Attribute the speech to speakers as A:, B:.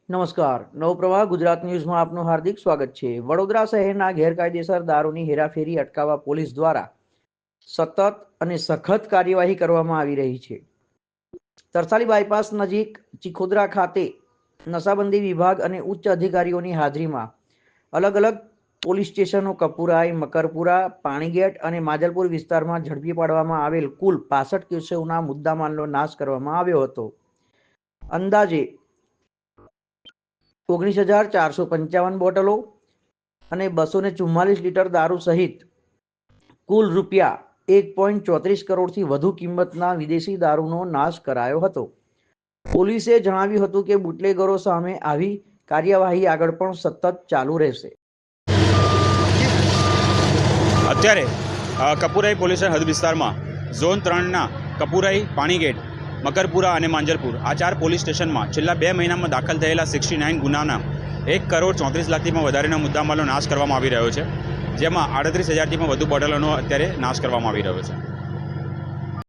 A: નમસ્કાર. નવપ્રવાહ ગુજરાત ન્યૂઝમાં આપનું હાર્દિક સ્વાગત છે. વડોદરા શહેરના ગેરકાયદેસર દારૂની હેરાફેરી અટકાવવા પોલીસ દ્વારા સતત અને સખત કાર્યવાહી કરવામાં આવી રહી છે. તરસાલી બાયપાસ નજીક ચીખોદરા ખાતે નશાબંધી વિભાગ અને ઉચ્ચ અધિકારીઓની હાજરીમાં અલગ અલગ પોલીસ સ્ટેશનો કપુરાઈ, મકરપુરા, પાણીગેટ અને માજલપુર વિસ્તારમાં ઝડપી પાડવામાં આવેલ કુલ 65 કેસોના મુદ્દામાલનો નાશ કરવામાં આવ્યો હતો. અંદાજે 19,455 બોટલો અને 244 લીટર દારૂ સહિત કુલ રૂપિયા 1.34 કરોડથી વધુ કિંમતના વિદેશી દારૂનો નાશ કરાયો હતો. પોલીસે જણાવ્યું હતું કે બુટલેગરો સામે આવી કાર્યવાહી આગળ પણ સતત ચાલુ રહેશે.
B: અત્યારે કપુરાઈ પોલીસ હદ વિસ્તારમાં ઝોન 3ના કપુરાઈ, પાણીગેટ, મકરપુરા અને માંજલપુર આ 4 પોલીસ સ્ટેશનમાં છેલ્લા 2 મહિનામાં દાખલ થયેલા 69 ગુનાના 1,34,00,000થી પણ વધારેના મુદ્દામાલનો નાશ કરવામાં આવી રહ્યો છે, જેમાં 38,000થી પણ વધુ બોટલોનો અત્યારે નાશ કરવામાં આવી રહ્યો છે.